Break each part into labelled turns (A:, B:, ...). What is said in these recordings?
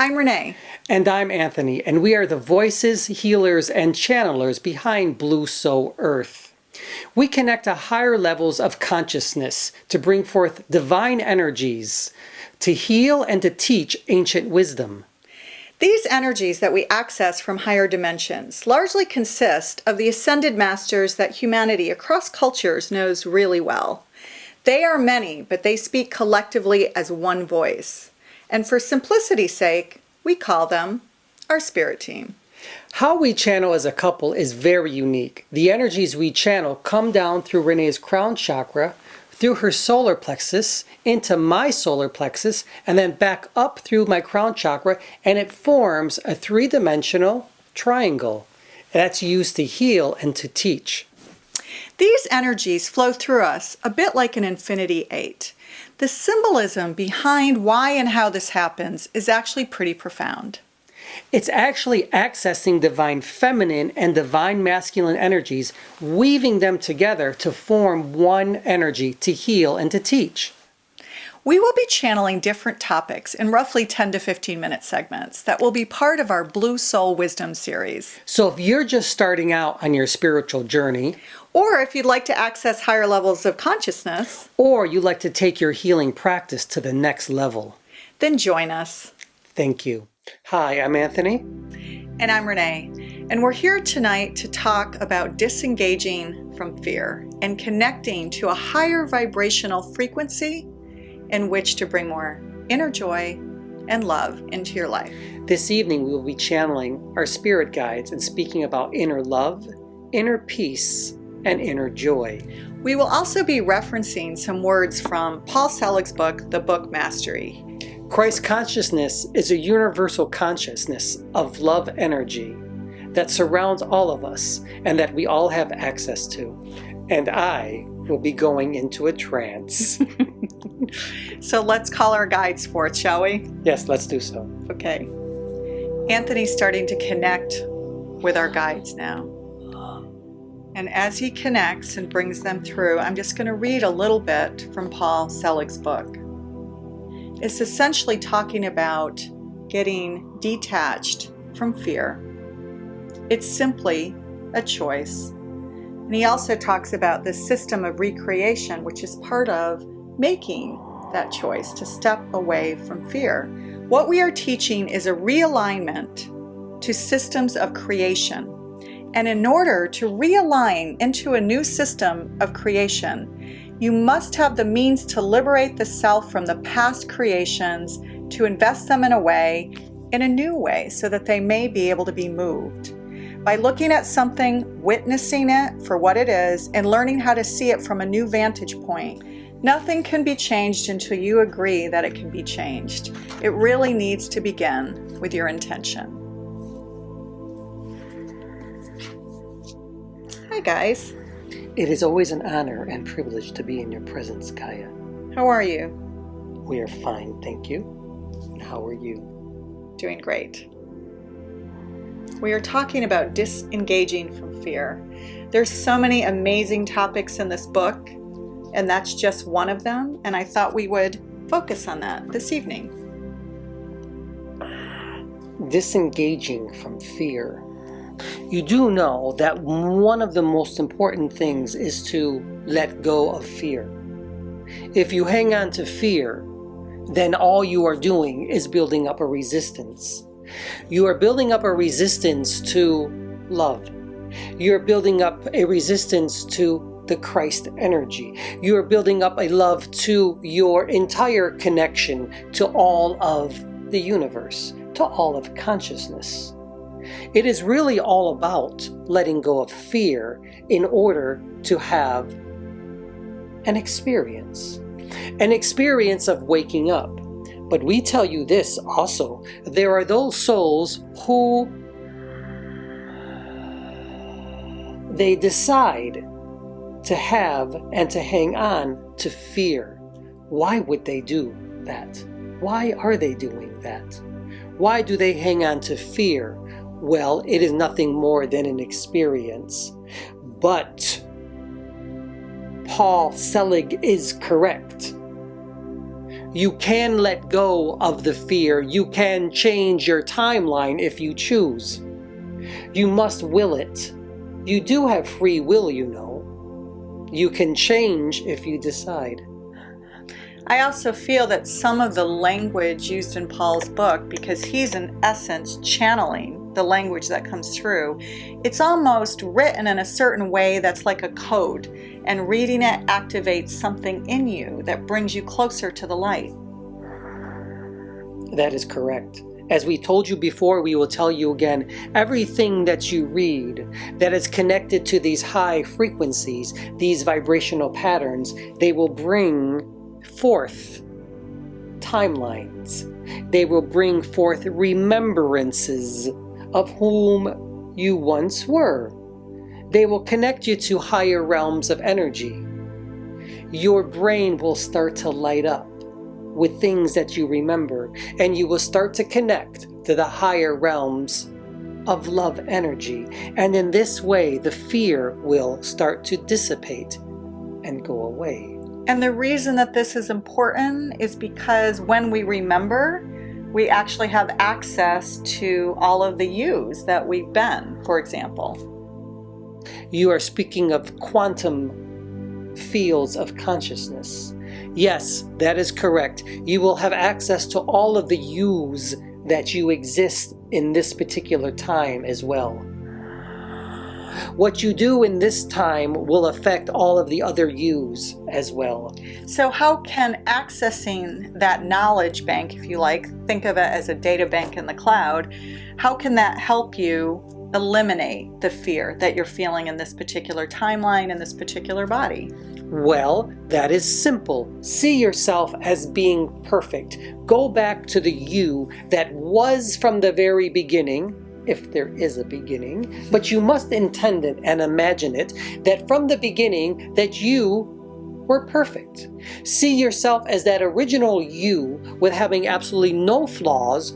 A: I'm Renee.
B: And I'm Anthony, and we are the voices, healers, and channelers behind Blue Soul Earth. We connect to higher levels of consciousness to bring forth divine energies, to heal and to teach ancient wisdom.
A: These energies that we access from higher dimensions largely consist of the ascended masters that humanity across cultures knows really well. They are many, but they speak collectively as one voice. And for simplicity's sake, we call them our spirit team.
B: How we channel as a couple is very unique. The energies we channel come down through Renee's crown chakra, through her solar plexus, into my solar plexus, and then back up through my crown chakra, and it forms a three-dimensional triangle that's used to heal and to teach.
A: These energies flow through us a bit like an infinity 8. The symbolism behind why and how this happens is actually pretty profound.
B: It's actually accessing divine feminine and divine masculine energies, weaving them together to form one energy to heal and to teach.
A: We will be channeling different topics in roughly 10 to 15 minute segments that will be part of our Blue Soul Wisdom series.
B: So if you're just starting out on your spiritual journey,
A: or if you'd like to access higher levels of consciousness,
B: or you'd like to take your healing practice to the next level,
A: then join us.
B: Thank you. Hi, I'm Anthony.
A: And I'm Renee. And we're here tonight to talk about disengaging from fear and connecting to a higher vibrational frequency in which to bring more inner joy and love into your life.
B: This evening we will be channeling our spirit guides and speaking about inner love, inner peace, and inner joy.
A: We will also be referencing some words from Paul Selig's book, The Book Mastery.
B: Christ consciousness is a universal consciousness of love energy that surrounds all of us and that we all have access to. And I will be going into a trance.
A: So let's call our guides forth, shall we?
B: Yes, let's do so.
A: Okay. Anthony's starting to connect with our guides now. And as he connects and brings them through, I'm just going to read a little bit from Paul Selig's book. It's essentially talking about getting detached from fear. It's simply a choice. And he also talks about the system of recreation, which is part of making that choice to step away from fear. What we are teaching is a realignment to systems of creation. And in order to realign into a new system of creation, you must have the means to liberate the self from the past creations, to invest them in a new way, so that they may be able to be moved. By looking at something, witnessing it for what it is, and learning how to see it from a new vantage point, nothing can be changed until you agree that it can be changed. It really needs to begin with your intention. Hi guys.
B: It is always an honor and privilege to be in your presence, Kaya.
A: How are you?
B: We are fine, thank you. How are you?
A: Doing great. We are talking about disengaging from fear. There's so many amazing topics in this book, and that's just one of them, and I thought we would focus on that this evening.
B: Disengaging from fear. You do know that one of the most important things is to let go of fear. If you hang on to fear, then all you are doing is building up a resistance. You are building up a resistance to love. You're building up a resistance to the Christ energy. You're building up a love to your entire connection to all of the universe, to all of consciousness. It is really all about letting go of fear in order to have an experience of waking up. But we tell you this also, there are those souls who they decide to have and to hang on to fear. Why would they do that? Why are they doing that? Why do they hang on to fear? Well, it is nothing more than an experience. But Paul Selig is correct. You can let go of the fear. You can change your timeline if you choose. You must will it. You do have free will, you know. You can change if you decide.
A: I also feel that some of the language used in Paul's book, because he's in essence channeling the language that comes through, it's almost written in a certain way that's like a code, and reading it activates something in you that brings you closer to the light.
B: That is correct. As we told you before, we will tell you again, everything that you read that is connected to these high frequencies, these vibrational patterns, they will bring forth timelines. They will bring forth remembrances of whom you once were. They will connect you to higher realms of energy. Your brain will start to light up with things that you remember, and you will start to connect to the higher realms of love energy. And in this way, the fear will start to dissipate and go away.
A: And the reason that this is important is because when we remember, we actually have access to all of the yous that we've been, for example.
B: You are speaking of quantum fields of consciousness. Yes, that is correct. You will have access to all of the yous that you exist in this particular time as well. What you do in this time will affect all of the other yous as well.
A: So how can accessing that knowledge bank, if you like, think of it as a data bank in the cloud, how can that help you eliminate the fear that you're feeling in this particular timeline, in this particular body?
B: Well, that is simple. See yourself as being perfect. Go back to the you that was from the very beginning, if there is a beginning, but you must intend it and imagine it, that from the beginning that you were perfect. See yourself as that original you with having absolutely no flaws,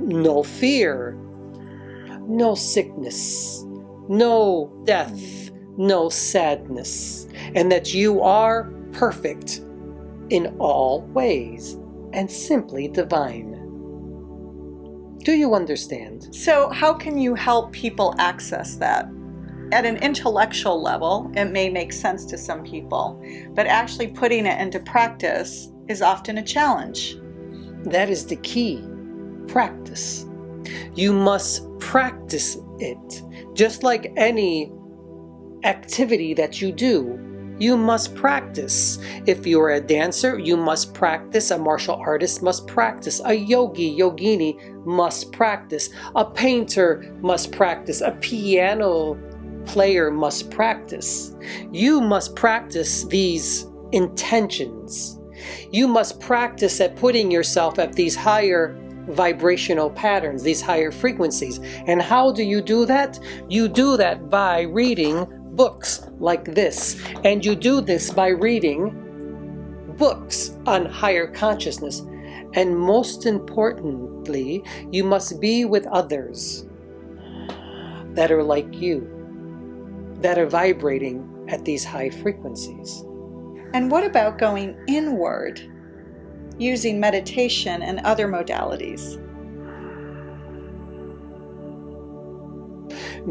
B: no fear, no sickness, no death, no sadness, and that you are perfect in all ways and simply divine. Do you understand?
A: So how can you help people access that? At an intellectual level, it may make sense to some people, but actually putting it into practice is often a challenge.
B: That is the key. Practice. You must practice it. Just like any activity that you do, you must practice. If you're a dancer, you must practice. A martial artist must practice. A yogini must practice. A painter must practice. A piano player must practice. You must practice these intentions. You must practice at putting yourself at these higher vibrational patterns, these higher frequencies. And how do you do that? You do that by reading books like this. And you do this by reading books on higher consciousness. And most importantly, you must be with others that are like you, that are vibrating at these high frequencies.
A: And what about going inward, using meditation and other modalities?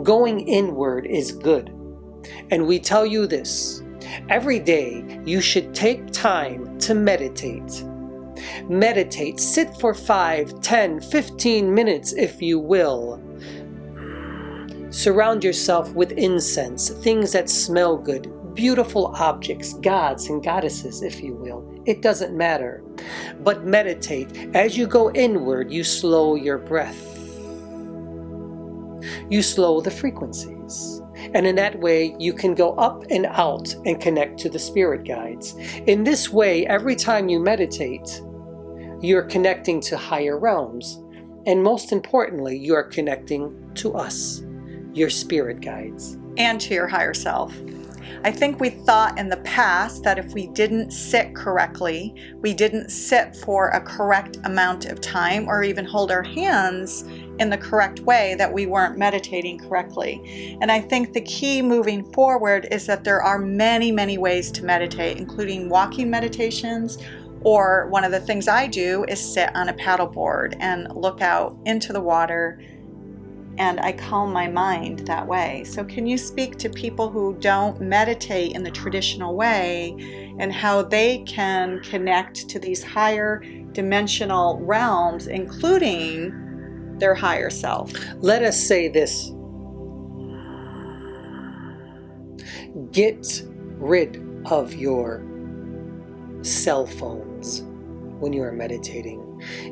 B: Going inward is good. And we tell you this, every day you should take time to meditate. Meditate, sit for 5, 10, 15 minutes if you will. Surround yourself with incense, things that smell good, beautiful objects, gods and goddesses if you will. It doesn't matter. But meditate. As you go inward, you slow your breath. You slow the frequencies. And in that way, you can go up and out and connect to the spirit guides. In this way, every time you meditate, you're connecting to higher realms. And most importantly, you are connecting to us, your spirit guides.
A: And to your higher self. I think we thought in the past that if we didn't sit correctly, we didn't sit for a correct amount of time or even hold our hands in the correct way, that we weren't meditating correctly. And I think the key moving forward is that there are many, many ways to meditate, including walking meditations Or one of the things I do is sit on a paddleboard and look out into the water, and I calm my mind that way. So can you speak to people who don't meditate in the traditional way and how they can connect to these higher dimensional realms, including their higher self?
B: Let us say this. Get rid of your cell phones when you are meditating.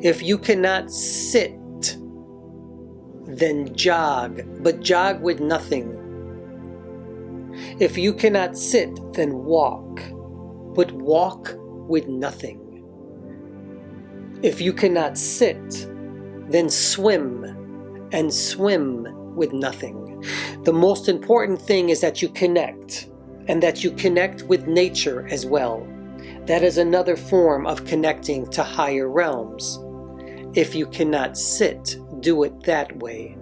B: If you cannot sit, then jog, but jog with nothing. If you cannot sit, then walk, but walk with nothing. If you cannot sit, then swim, and swim with nothing. The most important thing is that you connect, and that you connect with nature as well. That is another form of connecting to higher realms. If you cannot sit, do it that way.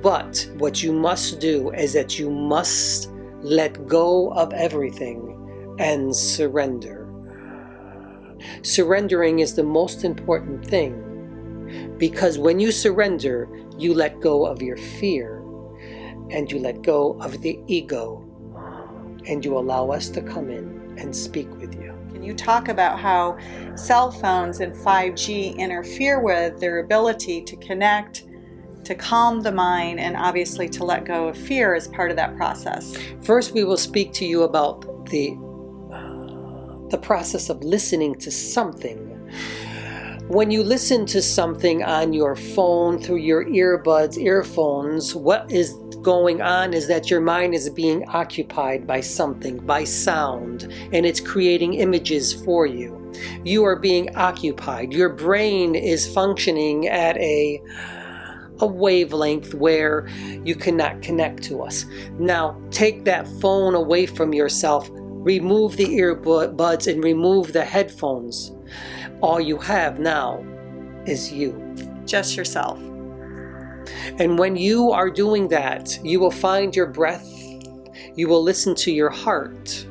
B: But what you must do is that you must let go of everything and surrender. Surrendering is the most important thing, because when you surrender, you let go of your fear, and you let go of the ego, and you allow us to come in and speak with you.
A: Can you talk about how cell phones and 5G interfere with their ability to connect, to calm the mind, and obviously to let go of fear as part of that process?
B: First, we will speak to you about the process of listening to something. When you listen to something on your phone, through your earbuds, earphones, what is going on is that your mind is being occupied by something, by sound, and it's creating images for you. You are being occupied. Your brain is functioning at a wavelength where you cannot connect to us. Now, take that phone away from yourself, remove the earbuds and remove the headphones. All you have now is you.
A: Just yourself.
B: And when you are doing that, you will find your breath, you will listen to your heart,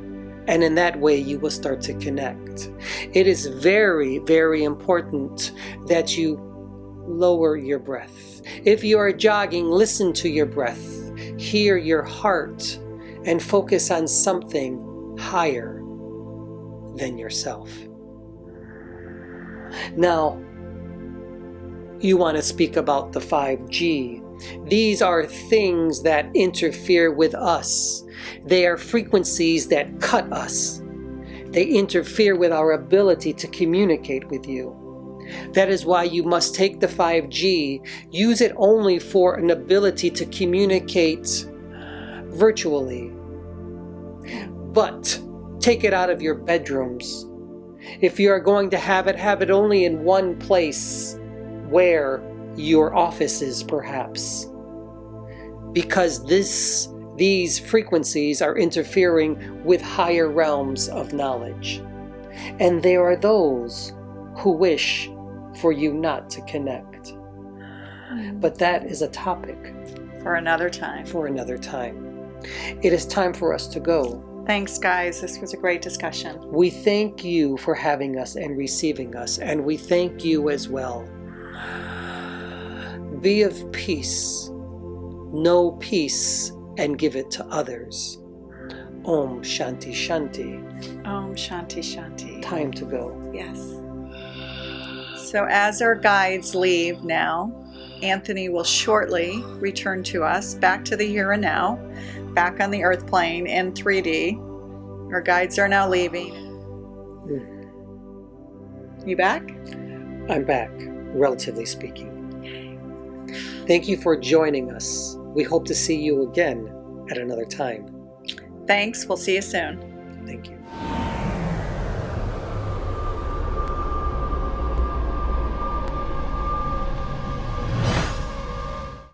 B: and in that way you will start to connect. It is very, very important that you lower your breath. If you are jogging, listen to your breath, hear your heart, and focus on something higher than yourself. Now, you want to speak about the 5G. These are things that interfere with us. They are frequencies that cut us. They interfere with our ability to communicate with you. That is why you must take the 5G, use it only for an ability to communicate virtually. But take it out of your bedrooms. If you are going to have it only in one place, where your office is, perhaps. Because these frequencies are interfering with higher realms of knowledge. And there are those who wish for you not to connect. But that is a topic
A: For another time.
B: for another time. It is time for us to go.
A: Thanks, guys. This was a great discussion.
B: We thank you for having us and receiving us, and we thank you as well. Be of peace, know peace, and give it to others. Om Shanti Shanti.
A: Om Shanti Shanti.
B: Time to go.
A: Yes. So as our guides leave now, Anthony will shortly return to us back to the here and now, back on the earth plane in 3D. Our guides are now leaving. You back?
B: I'm back, relatively speaking. Thank you for joining us. We hope to see you again at another time.
A: Thanks. We'll see you soon.
B: Thank you.